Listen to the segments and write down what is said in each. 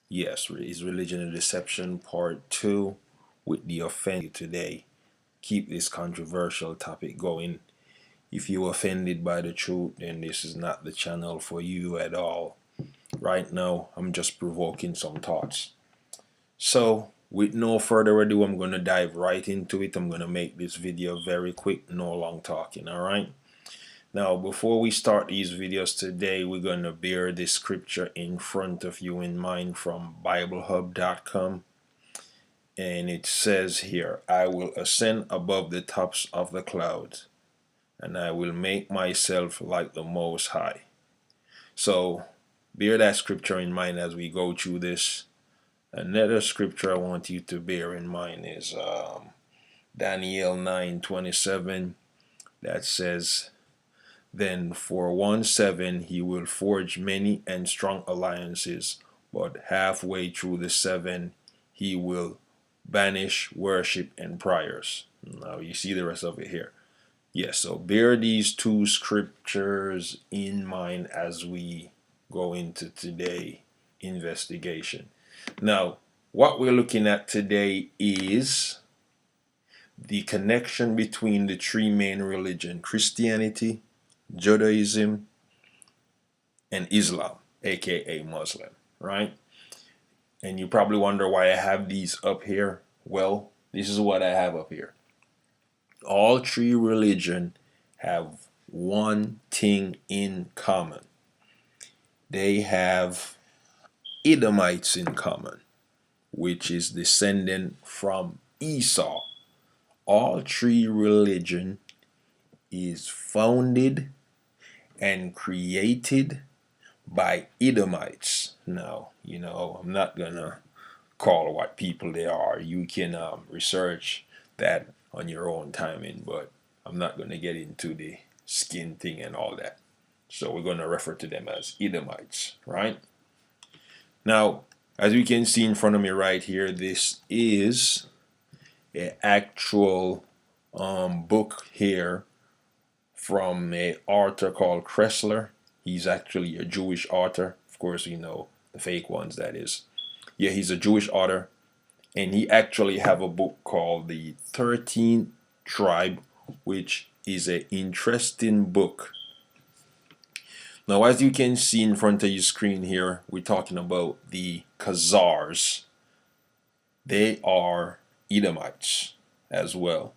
Yes, is religion and deception part two with the offended today. Keep this controversial topic going. If you offended by the truth, then this is not the channel for you at all. Right now, I'm just provoking some thoughts. So, with no further ado, I'm going to dive right into it. I'm going to make this video very quick, no long talking, alright? Now, before we start these videos today, we're going to bear this scripture in front of you in mind from BibleHub.com. And it says here, I will ascend above the tops of the clouds, and I will make myself like the Most High. So, bear that scripture in mind as we go through this. Another scripture I want you to bear in mind is Daniel 9:27 that says, then for 1/7 he will forge many and strong alliances, but halfway through the 7 he will banish worship and prayers. Now you see the rest of it here. Yes, so bear these two scriptures in mind as we go into today investigation. Now, what we're looking at today is the connection between the three main religions: Christianity, Judaism, and Islam, aka Muslim, right? And you probably wonder why I have these up here. Well, this is what I have up here. All three religions have one thing in common. They have Edomites in common, which is descendant from Esau. All three religion is founded and created by Edomites. Now, I'm not gonna call what people they are. You can research that on your own timing, but I'm not gonna get into the skin thing and all that. So we're gonna refer to them as Edomites, right? Now, as you can see in front of me right here, this is an actual book here from an author called Kressler. He's actually a Jewish author. Of course, the fake ones, that is. Yeah, he's a Jewish author, and he actually have a book called The 13th Tribe, which is an interesting book. Now, as you can see in front of your screen here, we're talking about the Khazars. They are Edomites as well.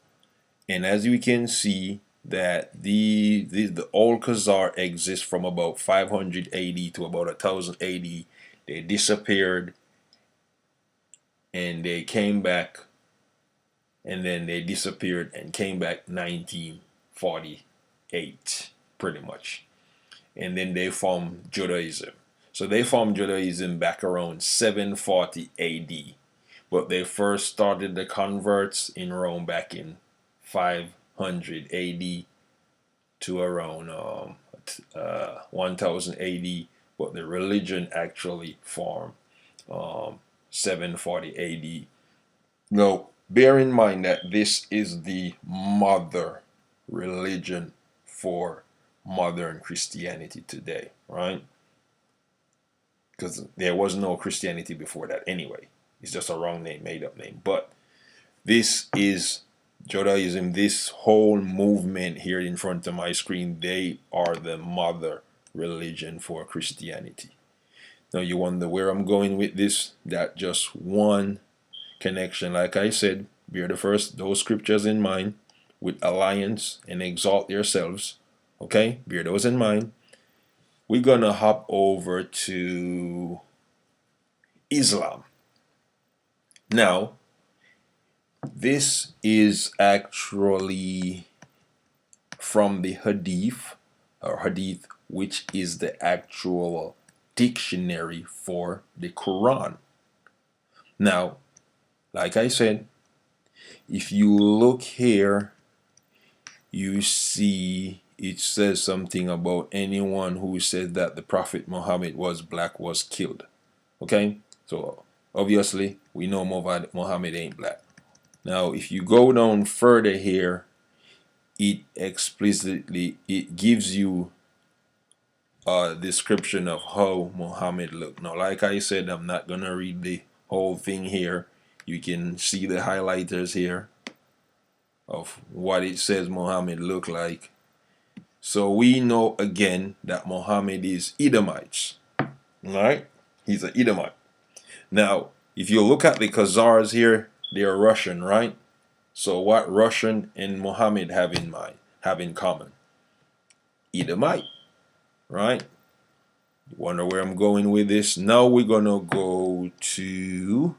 And as you can see, that the old Khazar exists from about 500 AD to about 1000 AD. They disappeared and they came back, and then they disappeared and came back 1948, pretty much. And then they formed Judaism. So they formed Judaism back around 740 AD. But they first started the converts in Rome back in 500 AD to around 1000 AD, but the religion actually formed 740 AD. Now, bear in mind that this is the mother religion for modern Christianity today, right? Because there was no Christianity before that anyway. It's just a wrong name, made up name. But this is Judaism. This whole movement here in front of my screen, they are the mother religion for Christianity. Now you wonder where I'm going with this. That just one connection. Like I said, bear those scriptures in mind with alliance and exalt yourselves. Okay, bear those in mind. We're gonna hop over to Islam. Now, this is actually from the Hadith, which is the actual dictionary for the Quran. Now, like I said, if you look here, you see it says something about anyone who said that the Prophet Muhammad was black was killed. Okay, so obviously we know Muhammad ain't black. Now, if you go down further here, it gives you description of how Muhammad looked. Now, like I said, I'm not gonna read the whole thing here. You can see the highlighters here of what it says Muhammad looked like. So we know again that Muhammad is Edomites. Alright? He's an Edomite. Now, if you look at the Khazars here, they're Russian, right? So what Russian and Muhammad have in common? Edomite, right? You wonder where I'm going with this? Now we're gonna go to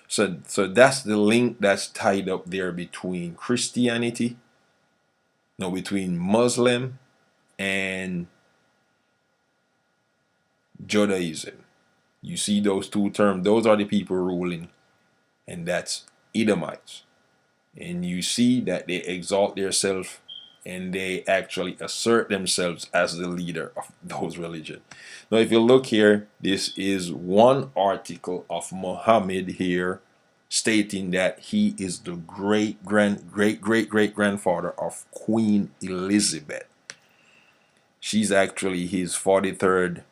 so that's the link that's tied up there between Christianity, no, between Muslim and Judaism. You see those two terms, those are the people ruling, and that's Edomites. And you see that they exalt themselves and they actually assert themselves as the leader of those religions. Now, if you look here, this is one article of Muhammad here stating that he is the great grandfather of Queen Elizabeth. She's actually his 43rd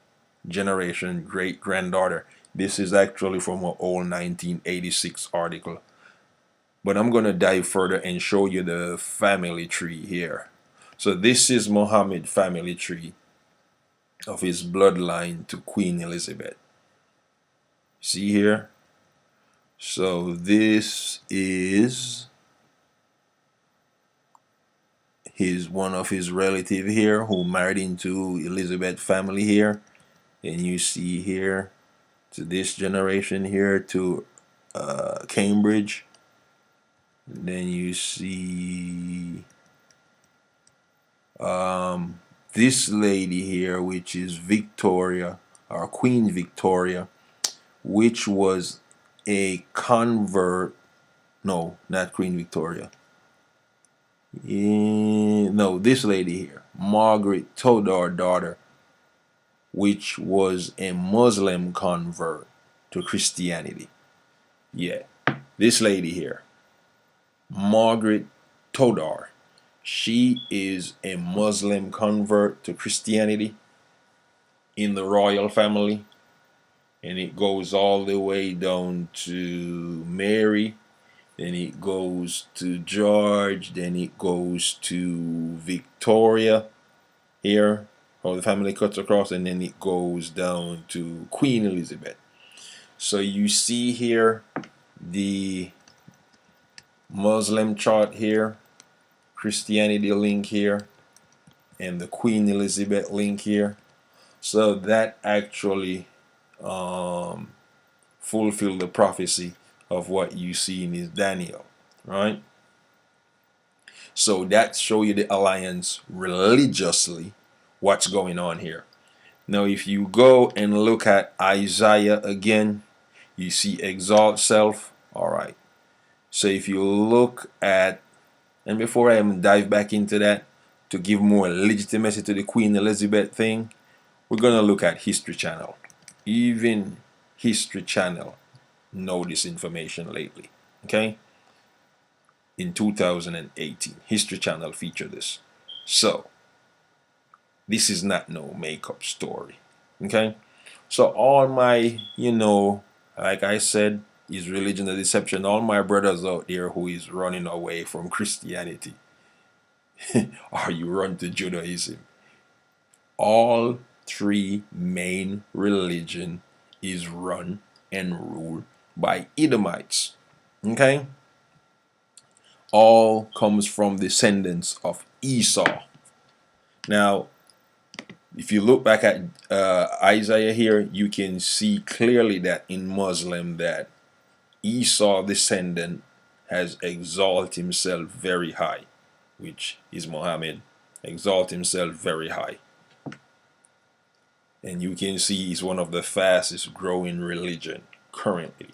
generation great granddaughter. This is actually from an old 1986 article. But I'm going to dive further and show you the family tree here. So this is Muhammad family tree of his bloodline to Queen Elizabeth. See here? So this is one of his relative here who married into Elizabeth family here. And you see here to this generation here to Cambridge. And then you see this lady here, which is Victoria, or Queen Victoria, which was a convert. No, not Queen Victoria. No, this lady here, Margaret Tudor daughter, which was a Muslim convert to Christianity. Yeah, this lady here, Margaret Tudor. She is a Muslim convert to Christianity in the royal family, and it goes all the way down to Mary, then it goes to George, then it goes to Victoria here, how the family cuts across, and then it goes down to Queen Elizabeth. So you see here the Muslim chart here, Christianity link here, and the Queen Elizabeth link here. So that actually fulfill the prophecy of what you see in his Daniel, right? So that show you the alliance religiously, what's going on here. Now if you go and look at Isaiah again, you see exalt self. All right, so if you look at, and before I dive back into that, to give more legitimacy to the Queen Elizabeth thing, we're gonna look at History Channel. Even History Channel know this information lately. Okay, in 2018, History Channel featured this. So this is not no makeup story. Okay, so all my, like I said, is religion a deception? All my brothers out there who is running away from Christianity, or you run to Judaism, all three main religion is run and ruled by Edomites. Okay, all comes from descendants of Esau. Now if you look back at Isaiah here, you can see clearly that in Muslim that Esau descendant has exalted himself very high, which is Muhammad, exalt himself very high. And you can see he's one of the fastest growing religion currently.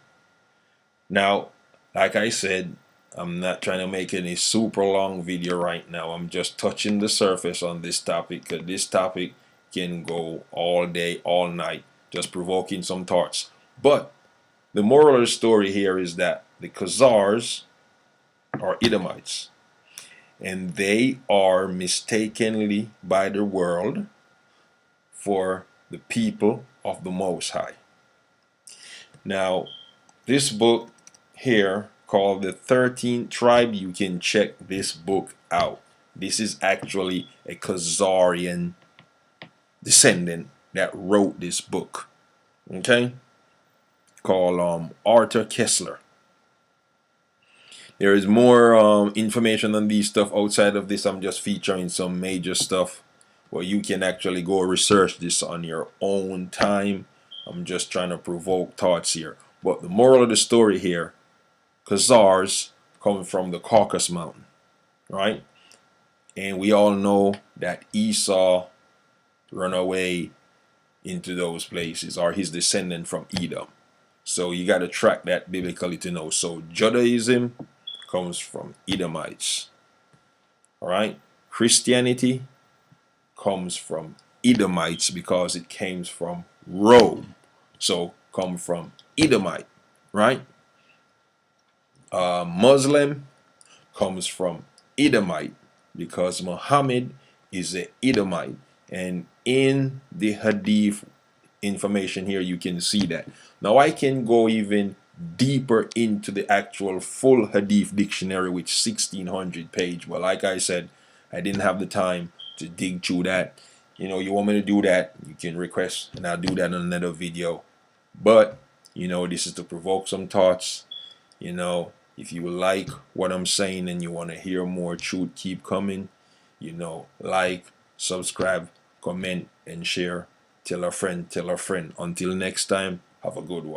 Now, like I said, I'm not trying to make any super long video right now. I'm just touching the surface on this topic, because this topic can go all day, all night, just provoking some thoughts. But the moral of the story here is that the Khazars are Edomites, and they are mistakenly by the world for the people of the Most High. Now, this book here called The 13th Tribe, you can check this book out. This is actually a Khazarian descendant that wrote this book, okay, called Arthur Koestler. There is more information on these stuff outside of this. I'm just featuring some major stuff where you can actually go research this on your own time. I'm just trying to provoke thoughts here. But the moral of the story here, Khazars come from the Caucasus Mountain, right? And we all know that Esau run away into those places, or his descendant from Edom. So you got to track that biblically to know. So Judaism comes from Edomites. All right. Christianity comes from Edomites because it came from Rome. So come from Edomite, right? Muslim comes from Edomite because Muhammad is an Edomite. And in the Hadith information here, you can see that. Now I can go even deeper into the actual full Hadith dictionary, which 1600 page. But like I said, I didn't have the time to dig through that. You know, you want me to do that, you can request and I'll do that in another video. But you know, this is to provoke some thoughts. You know, if you like what I'm saying and you want to hear more truth, keep coming. You know, like, subscribe, comment, and share. Tell a friend, tell a friend. Until next time, have a good one.